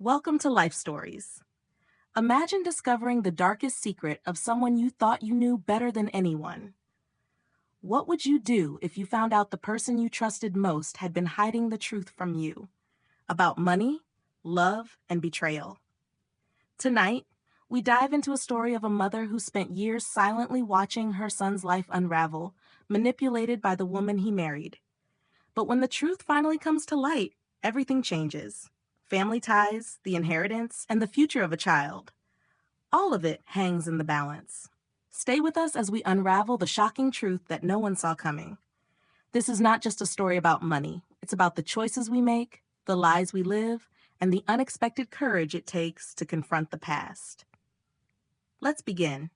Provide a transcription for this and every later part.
Welcome to Life Stories. Imagine discovering the darkest secret of someone you thought you knew better than anyone. What would you do if you found out the person you trusted most had been hiding the truth from you about money, love, and betrayal? Tonight, we dive into a story of a mother who spent years silently watching her son's life unravel, manipulated by the woman he married. But when the truth finally comes to light, everything changes. Family ties, the inheritance, and the future of a child. All of it hangs in the balance. Stay with us as we unravel the shocking truth that no one saw coming. This is not just a story about money. It's about the choices we make, the lies we live, and the unexpected courage it takes to confront the past. Let's begin.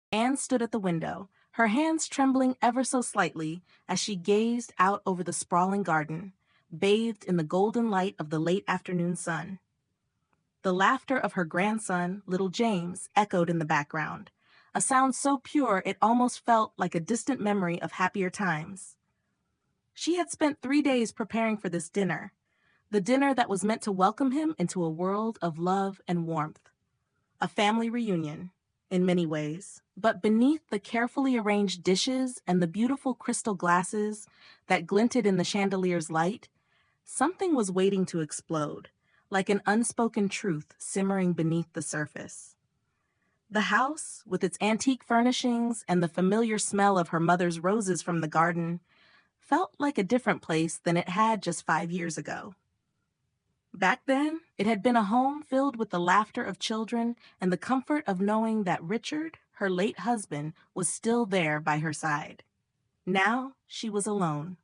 Anne stood at the window, her hands trembling ever so slightly as she gazed out over the sprawling garden, bathed in the golden light of the late afternoon sun. The laughter of her grandson, little James, echoed in the background, a sound so pure it almost felt like a distant memory of happier times. She had spent 3 days preparing for this dinner, the dinner that was meant to welcome him into a world of love and warmth. A family reunion, in many ways, but beneath the carefully arranged dishes and the beautiful crystal glasses that glinted in the chandelier's light, something was waiting to explode, like an unspoken truth simmering beneath the surface. The house, with its antique furnishings and the familiar smell of her mother's roses from the garden, felt like a different place than it had just 5 years ago. Back then, it had been a home filled with the laughter of children and the comfort of knowing that Richard, her late husband, was still there by her side. Now, she was alone.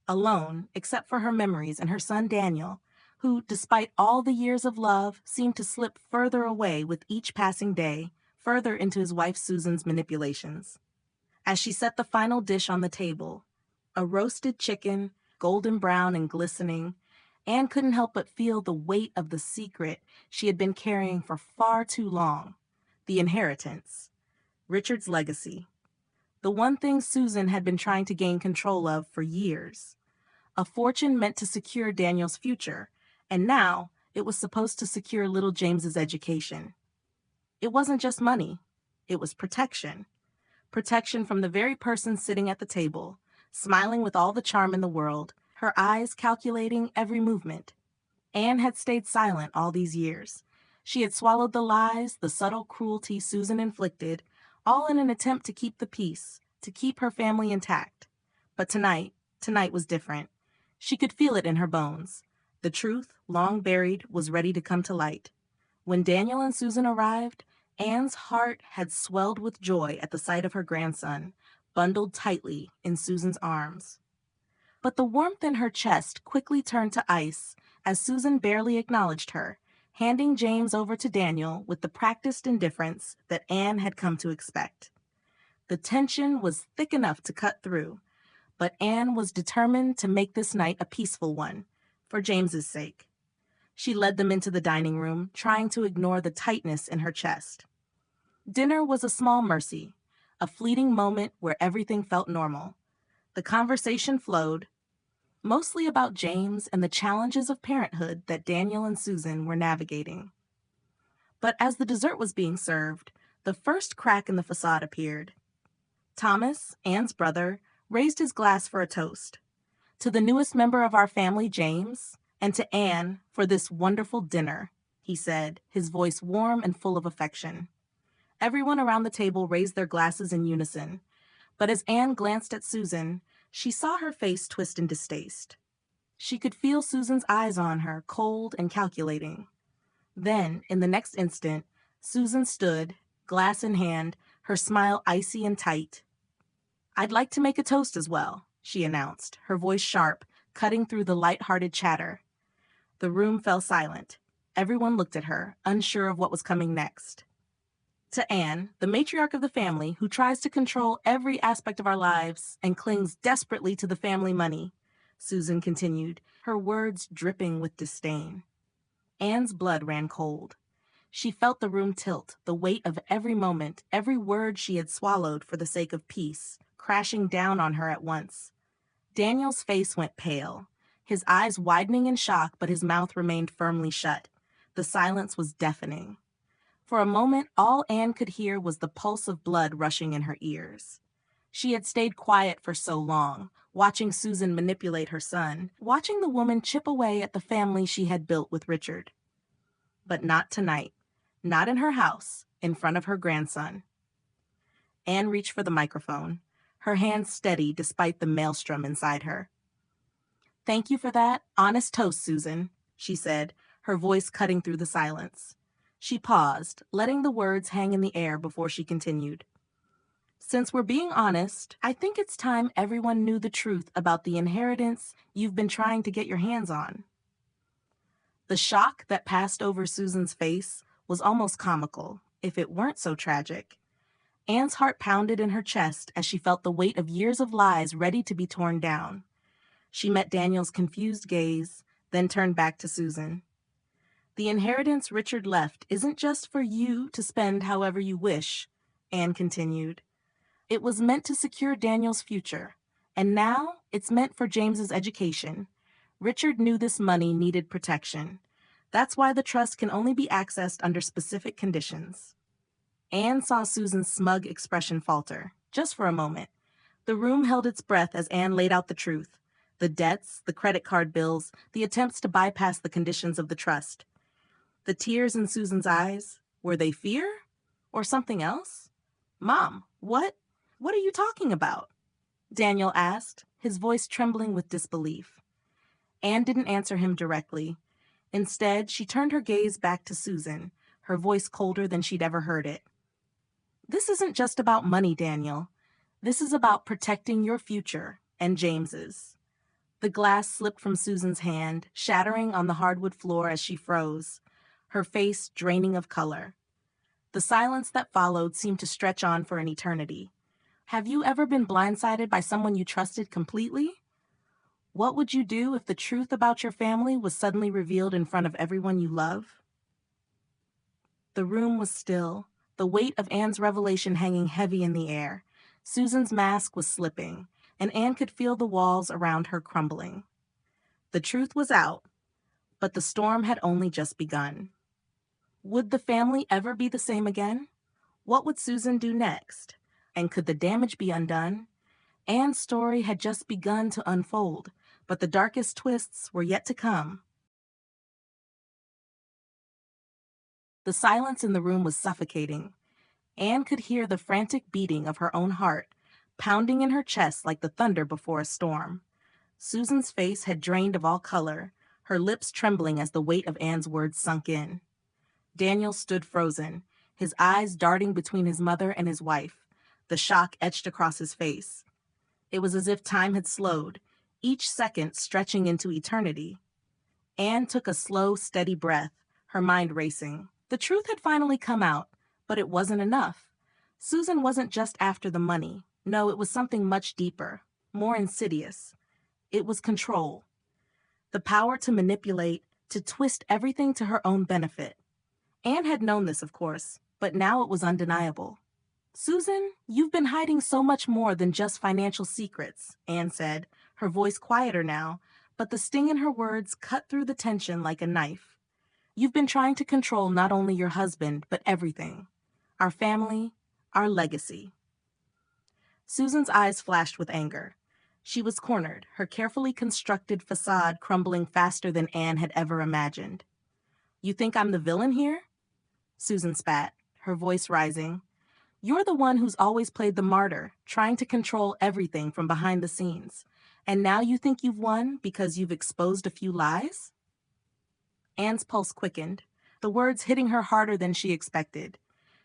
Alone, except for her memories and her son Daniel, who, despite all the years of love, seemed to slip further away with each passing day, further into his wife Susan's manipulations. As she set the final dish on the table, a roasted chicken, golden brown and glistening, Anne couldn't help but feel the weight of the secret she had been carrying for far too long. The inheritance. Richard's legacy. The one thing Susan had been trying to gain control of for years. A fortune meant to secure Daniel's future, and now it was supposed to secure little James's education. It wasn't just money. It was protection. Protection from the very person sitting at the table, smiling with all the charm in the world, her eyes calculating every movement. Anne had stayed silent all these years. She had swallowed the lies, the subtle cruelty Susan inflicted, all in an attempt to keep the peace, to keep her family intact. But tonight was different. She could feel it in her bones. The truth, long buried, was ready to come to light. When Daniel and Susan arrived, Anne's heart had swelled with joy at the sight of her grandson, bundled tightly in Susan's arms. But the warmth in her chest quickly turned to ice as Susan barely acknowledged her, handing James over to Daniel with the practiced indifference that Anne had come to expect. The tension was thick enough to cut through, but Anne was determined to make this night a peaceful one, for James's sake. She led them into the dining room, trying to ignore the tightness in her chest. Dinner was a small mercy, a fleeting moment where everything felt normal. The conversation flowed, mostly about James and the challenges of parenthood that Daniel and Susan were navigating. But as the dessert was being served, the first crack in the facade appeared. Thomas, Anne's brother, raised his glass for a toast. To the newest member of our family, James, and to Anne for this wonderful dinner, he said, his voice warm and full of affection. Everyone around the table raised their glasses in unison, but as Anne glanced at Susan, she saw her face twist in distaste. She could feel Susan's eyes on her, cold and calculating. Then, in the next instant, Susan stood, glass in hand, her smile icy and tight. "I'd like to make a toast as well," she announced, her voice sharp, cutting through the light-hearted chatter. The room fell silent. Everyone looked at her, unsure of what was coming next. To Anne, the matriarch of the family, who tries to control every aspect of our lives and clings desperately to the family money, Susan continued, her words dripping with disdain. Anne's blood ran cold. She felt the room tilt, the weight of every moment, every word she had swallowed for the sake of peace, crashing down on her at once. Daniel's face went pale, his eyes widening in shock, but his mouth remained firmly shut. The silence was deafening. For a moment, all Anne could hear was the pulse of blood rushing in her ears. She had stayed quiet for so long, watching Susan manipulate her son, watching the woman chip away at the family she had built with Richard. But not tonight. Not in her house, in front of her grandson. Anne reached for the microphone, her hands steady despite the maelstrom inside her. "Thank you for that honest toast, Susan," she said, her voice cutting through the silence. She paused, letting the words hang in the air before she continued. "Since we're being honest, I think it's time everyone knew the truth about the inheritance you've been trying to get your hands on." The shock that passed over Susan's face was almost comical, if it weren't so tragic. Anne's heart pounded in her chest as she felt the weight of years of lies ready to be torn down. She met Daniel's confused gaze, then turned back to Susan. "The inheritance Richard left isn't just for you to spend however you wish," Anne continued. "It was meant to secure Daniel's future, and now it's meant for James's education. Richard knew this money needed protection. That's why the trust can only be accessed under specific conditions." Anne saw Susan's smug expression falter, just for a moment. The room held its breath as Anne laid out the truth. The debts, the credit card bills, the attempts to bypass the conditions of the trust. The tears in Susan's eyes, were they fear? Or something else? "Mom, what are you talking about?" Daniel asked, his voice trembling with disbelief. Anne didn't answer him directly. Instead, she turned her gaze back to Susan, her voice colder than she'd ever heard it. "This isn't just about money, Daniel. This is about protecting your future and James's." The glass slipped from Susan's hand, shattering on the hardwood floor as she froze, her face draining of color. The silence that followed seemed to stretch on for an eternity. Have you ever been blindsided by someone you trusted completely? What would you do if the truth about your family was suddenly revealed in front of everyone you love? The room was still, the weight of Anne's revelation hanging heavy in the air. Susan's mask was slipping, and Anne could feel the walls around her crumbling. The truth was out, but the storm had only just begun. Would the family ever be the same again? What would Susan do next? And could the damage be undone? Anne's story had just begun to unfold, but the darkest twists were yet to come. The silence in the room was suffocating. Anne could hear the frantic beating of her own heart, pounding in her chest like the thunder before a storm. Susan's face had drained of all color, her lips trembling as the weight of Anne's words sunk in. Daniel stood frozen, his eyes darting between his mother and his wife, the shock etched across his face. It was as if time had slowed, each second stretching into eternity. Anne took a slow, steady breath, her mind racing. The truth had finally come out, but it wasn't enough. Susan wasn't just after the money. No, it was something much deeper, more insidious. It was control. The power to manipulate, to twist everything to her own benefit. Anne had known this, of course, but now it was undeniable. "Susan, you've been hiding so much more than just financial secrets," Anne said, her voice quieter now, but the sting in her words cut through the tension like a knife. "You've been trying to control not only your husband, but everything. Our family, our legacy." Susan's eyes flashed with anger. She was cornered, her carefully constructed facade crumbling faster than Anne had ever imagined. "You think I'm the villain here?" Susan spat, her voice rising. "You're the one who's always played the martyr, trying to control everything from behind the scenes. And now you think you've won because you've exposed a few lies?" Anne's pulse quickened, the words hitting her harder than she expected.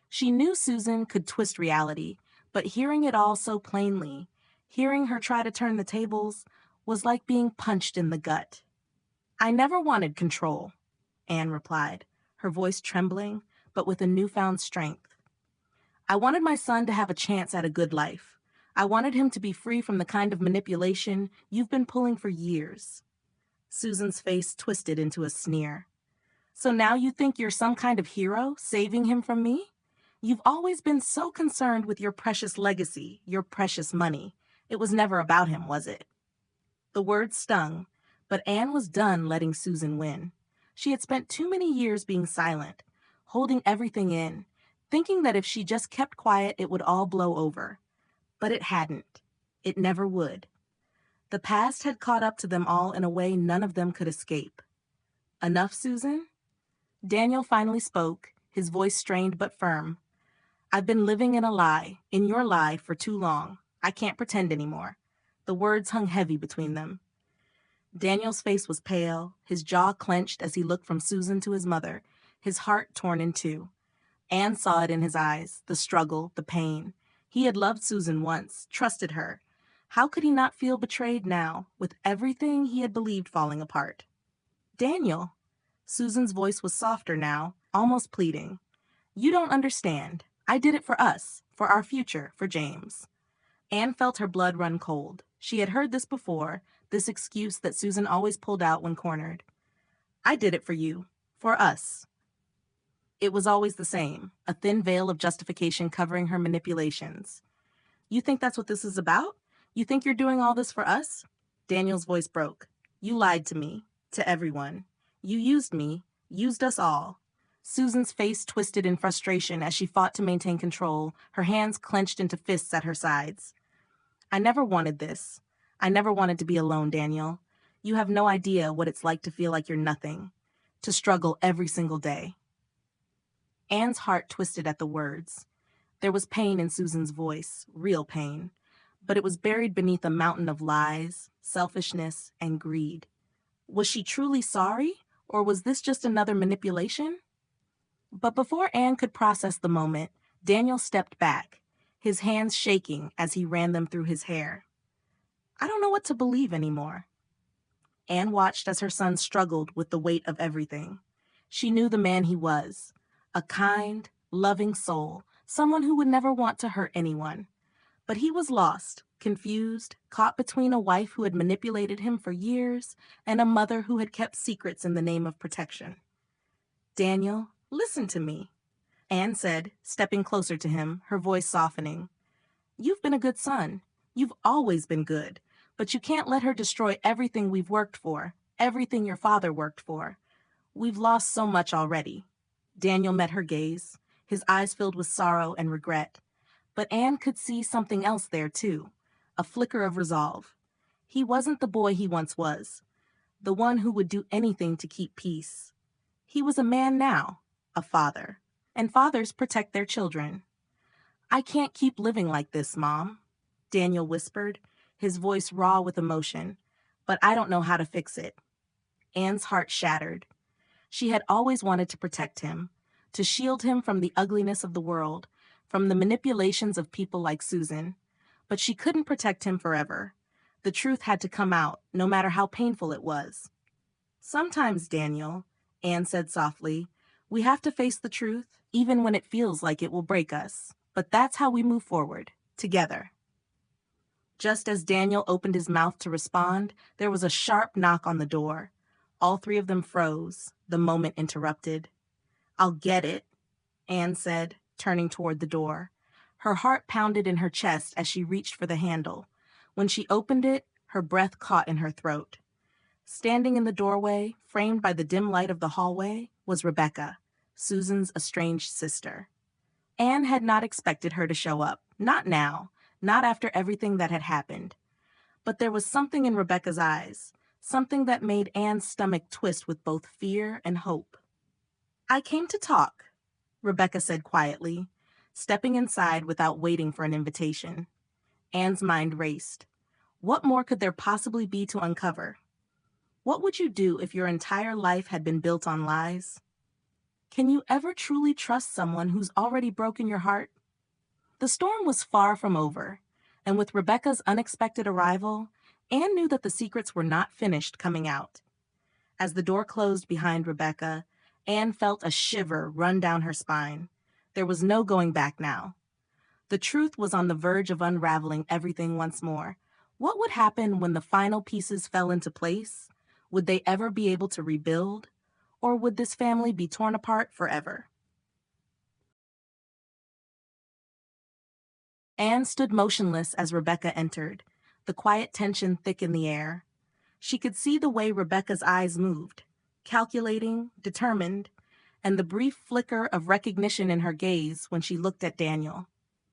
She knew Susan could twist reality, but hearing it all so plainly, hearing her try to turn the tables, was like being punched in the gut. "I never wanted control," Anne replied, her voice trembling, but with a newfound strength. "I wanted my son to have a chance at a good life. I wanted him to be free from the kind of manipulation you've been pulling for years." Susan's face twisted into a sneer. "So now you think you're some kind of hero, saving him from me? You've always been so concerned with your precious legacy, your precious money. It was never about him, was it?" The words stung, but Anne was done letting Susan win. She had spent too many years being silent, holding everything in, thinking that if she just kept quiet, it would all blow over. But it hadn't. It never would. The past had caught up to them all in a way none of them could escape. Enough, Susan? Daniel finally spoke, his voice strained but firm. I've been living in a lie, in your lie, for too long. I can't pretend anymore. The words hung heavy between them. Daniel's face was pale, his jaw clenched as he looked from Susan to his mother, his heart torn in two. Anne saw it in his eyes, the struggle, the pain. He had loved Susan once, trusted her. How could he not feel betrayed now, with everything he had believed falling apart? Daniel. Susan's voice was softer now, almost pleading. You don't understand. I did it for us, for our future, for James. Anne felt her blood run cold. She had heard this before, this excuse that Susan always pulled out when cornered. I did it for you, for us. It was always the same, a thin veil of justification covering her manipulations. You think that's what this is about? You think you're doing all this for us? Daniel's voice broke. You lied to me, to everyone. You used me, used us all. Susan's face twisted in frustration as she fought to maintain control, her hands clenched into fists at her sides. I never wanted this. I never wanted to be alone, Daniel. You have no idea what it's like to feel like you're nothing, to struggle every single day. Anne's heart twisted at the words. There was pain in Susan's voice, real pain, but it was buried beneath a mountain of lies, selfishness, and greed. Was she truly sorry, or was this just another manipulation? But before Anne could process the moment, Daniel stepped back, his hands shaking as he ran them through his hair. I don't know what to believe anymore. Anne watched as her son struggled with the weight of everything. She knew the man he was, a kind, loving soul, someone who would never want to hurt anyone. But he was lost, confused, caught between a wife who had manipulated him for years and a mother who had kept secrets in the name of protection. Daniel, listen to me, Anne said, stepping closer to him, her voice softening. You've been a good son. You've always been good. But you can't let her destroy everything we've worked for, everything your father worked for. We've lost so much already. Daniel met her gaze, his eyes filled with sorrow and regret. But Anne could see something else there, too, a flicker of resolve. He wasn't the boy he once was, the one who would do anything to keep peace. He was a man now, a father, and fathers protect their children. I can't keep living like this, Mom, Daniel whispered, his voice raw with emotion, but I don't know how to fix it. Anne's heart shattered. She had always wanted to protect him, to shield him from the ugliness of the world, from the manipulations of people like Susan. But she couldn't protect him forever. The truth had to come out, no matter how painful it was. Sometimes, Daniel, Anne said softly, we have to face the truth, even when it feels like it will break us. But that's how we move forward, together. Just as Daniel opened his mouth to respond, there was a sharp knock on the door. All three of them froze, the moment interrupted. I'll get it, Anne said, turning toward the door. Her heart pounded in her chest as she reached for the handle. When she opened it, her breath caught in her throat. Standing in the doorway, framed by the dim light of the hallway, was Rebecca, Susan's estranged sister. Anne had not expected her to show up, not now, not after everything that had happened. But there was something in Rebecca's eyes, something that made Anne's stomach twist with both fear and hope. I came to talk, Rebecca said quietly, stepping inside without waiting for an invitation. Anne's mind raced. What more could there possibly be to uncover? What would you do if your entire life had been built on lies? Can you ever truly trust someone who's already broken your heart? The storm was far from over, and with Rebecca's unexpected arrival, Anne knew that the secrets were not finished coming out. As the door closed behind Rebecca, Anne felt a shiver run down her spine. There was no going back now. The truth was on the verge of unraveling everything once more. What would happen when the final pieces fell into place? Would they ever be able to rebuild? Or would this family be torn apart forever? Anne stood motionless as Rebecca entered, the quiet tension thick in the air. She could see the way Rebecca's eyes moved, calculating, determined, and the brief flicker of recognition in her gaze when she looked at Daniel.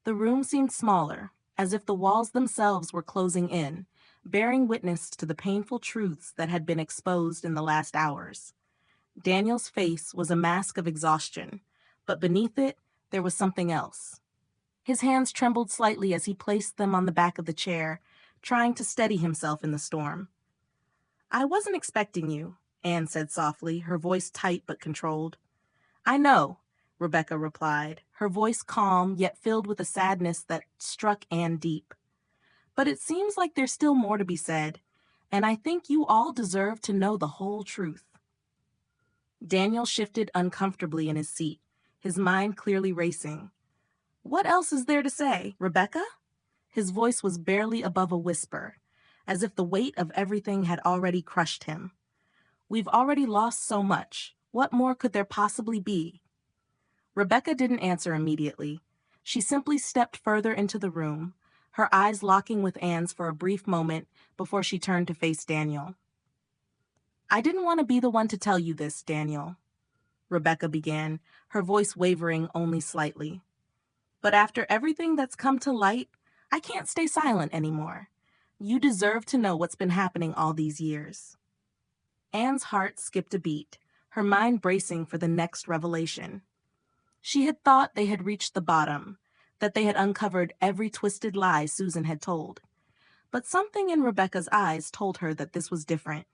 The room seemed smaller, as if the walls themselves were closing in, bearing witness to the painful truths that had been exposed in the last hours. Daniel's face was a mask of exhaustion, but beneath it, there was something else. His hands trembled slightly as he placed them on the back of the chair, trying to steady himself in the storm. "I wasn't expecting you," Anne said softly, her voice tight but controlled. "I know," Rebecca replied, her voice calm yet filled with a sadness that struck Anne deep. "But it seems like there's still more to be said, and I think you all deserve to know the whole truth." Daniel shifted uncomfortably in his seat, his mind clearly racing. "What else is there to say, Rebecca?" His voice was barely above a whisper, as if the weight of everything had already crushed him. "We've already lost so much. What more could there possibly be?" Rebecca didn't answer immediately. She simply stepped further into the room, her eyes locking with Anne's for a brief moment before she turned to face Daniel. "I didn't want to be the one to tell you this, Daniel," Rebecca began, her voice wavering only slightly. "But after everything that's come to light, I can't stay silent anymore. You deserve to know what's been happening all these years." Anne's heart skipped a beat, her mind bracing for the next revelation. She had thought they had reached the bottom, that they had uncovered every twisted lie Susan had told. But something in Rebecca's eyes told her that this was different.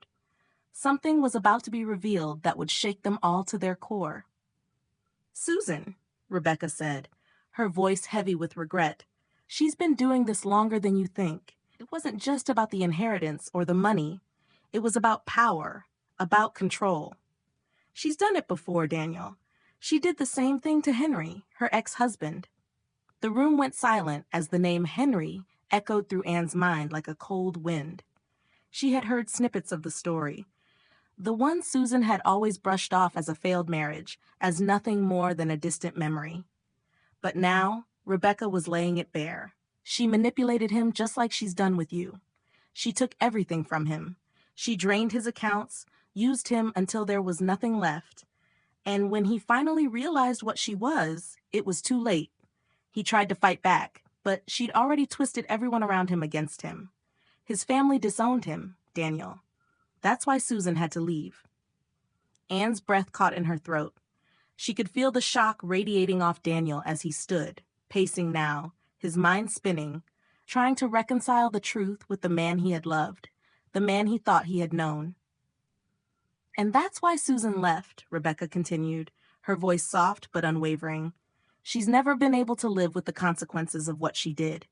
Something was about to be revealed that would shake them all to their core. "Susan," Rebecca said, her voice heavy with regret, "she's been doing this longer than you think. It wasn't just about the inheritance or the money. It was about power, about control. She's done it before, Daniel. She did the same thing to Henry, her ex-husband." The room went silent as the name Henry echoed through Anne's mind like a cold wind. She had heard snippets of the story, the one Susan had always brushed off as a failed marriage, as nothing more than a distant memory. But now, Rebecca was laying it bare. She manipulated him just like she's done with you. She took everything from him. She drained his accounts, used him until there was nothing left. And when he finally realized what she was, it was too late. He tried to fight back, but she'd already twisted everyone around him against him. His family disowned him, Daniel. That's why Susan had to leave. Anne's breath caught in her throat. She could feel the shock radiating off Daniel as he stood, pacing now, his mind spinning, trying to reconcile the truth with the man he had loved, the man he thought he had known. "And that's why Susan left," Rebecca continued, her voice soft but unwavering. "She's never been able to live with the consequences of what she did.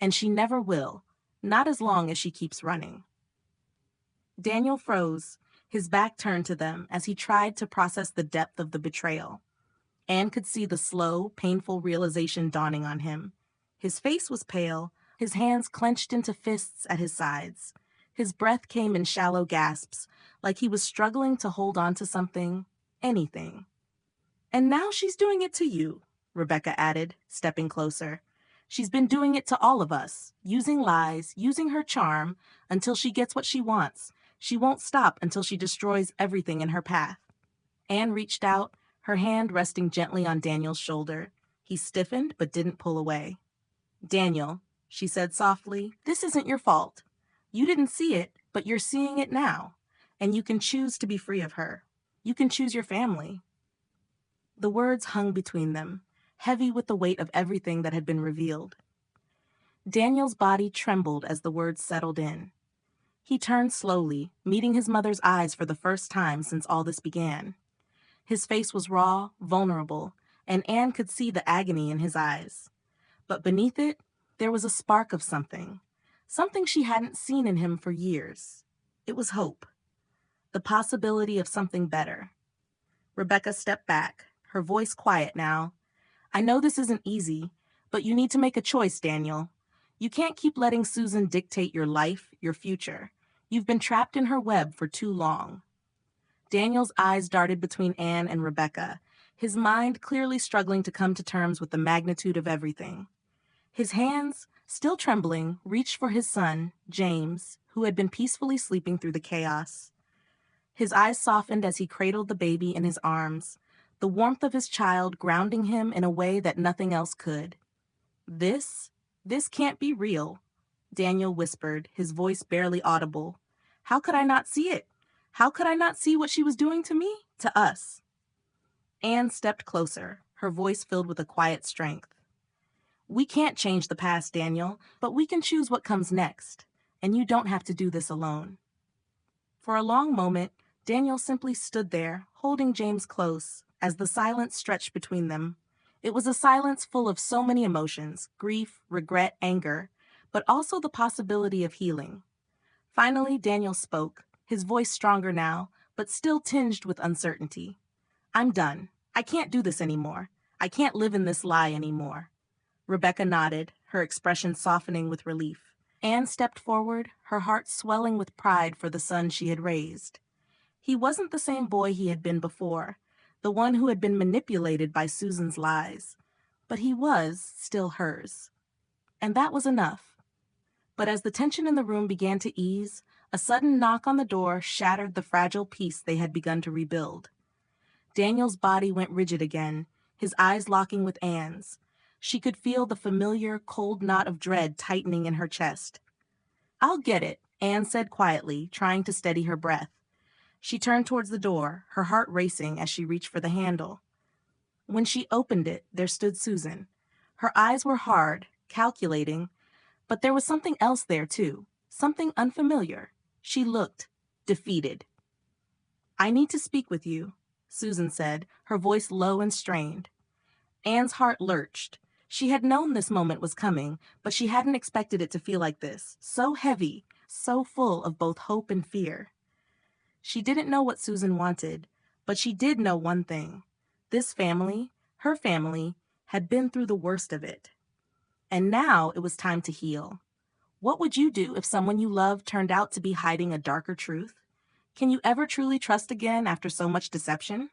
And she never will, not as long as she keeps running." Daniel froze, his back turned to them as he tried to process the depth of the betrayal. Anne could see the slow, painful realization dawning on him. His face was pale, his hands clenched into fists at his sides. His breath came in shallow gasps, like he was struggling to hold on to something, anything. "And now she's doing it to you," Rebecca added, stepping closer. "She's been doing it to all of us, using lies, using her charm, until she gets what she wants. She won't stop until she destroys everything in her path." Anne reached out, her hand resting gently on Daniel's shoulder. He stiffened but didn't pull away. "Daniel," she said softly, "this isn't your fault. You didn't see it, but you're seeing it now. And you can choose to be free of her. You can choose your family." The words hung between them, heavy with the weight of everything that had been revealed. Daniel's body trembled as the words settled in. He turned slowly, meeting his mother's eyes for the first time since all this began. His face was raw, vulnerable, and Anne could see the agony in his eyes. But beneath it, there was a spark of something she hadn't seen in him for years. It was hope, the possibility of something better. Rebecca stepped back, her voice quiet now. "I know this isn't easy, but you need to make a choice, Daniel. You can't keep letting Susan dictate your life, your future. You've been trapped in her web for too long." Daniel's eyes darted between Anne and Rebecca, his mind clearly struggling to come to terms with the magnitude of everything. His hands, still trembling, reached for his son, James, who had been peacefully sleeping through the chaos. His eyes softened as he cradled the baby in his arms, the warmth of his child grounding him in a way that nothing else could. This, this can't be real, Daniel whispered, his voice barely audible. How could I not see it? How could I not see what she was doing to me? To us? Anne stepped closer, her voice filled with a quiet strength. We can't change the past, Daniel, but we can choose what comes next, and you don't have to do this alone. For a long moment, Daniel simply stood there, holding James close, as the silence stretched between them. It was a silence full of so many emotions, grief, regret, anger, but also the possibility of healing. Finally, Daniel spoke, his voice stronger now, but still tinged with uncertainty. I'm done. I can't do this anymore. I can't live in this lie anymore. Rebecca nodded, her expression softening with relief. Anne stepped forward, her heart swelling with pride for the son she had raised. He wasn't the same boy he had been before, the one who had been manipulated by Susan's lies, but he was still hers. And that was enough. But as the tension in the room began to ease, a sudden knock on the door shattered the fragile peace they had begun to rebuild. Daniel's body went rigid again, his eyes locking with Anne's. She could feel the familiar, cold knot of dread tightening in her chest. I'll get it, Anne said quietly, trying to steady her breath. She turned towards the door, her heart racing as she reached for the handle. When she opened it, there stood Susan. Her eyes were hard, calculating, but there was something else there too, something unfamiliar. She looked defeated. I need to speak with you, Susan said, her voice low and strained. Anne's heart lurched. She had known this moment was coming, but she hadn't expected it to feel like this, so heavy, so full of both hope and fear. She didn't know what Susan wanted, but she did know one thing. This family, her family, had been through the worst of it. And now it was time to heal. What would you do if someone you loved turned out to be hiding a darker truth? Can you ever truly trust again after so much deception?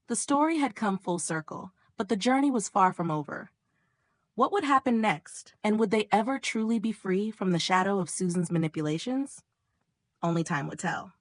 The story had come full circle, but the journey was far from over. What would happen next, and would they ever truly be free from the shadow of Susan's manipulations? Only time would tell.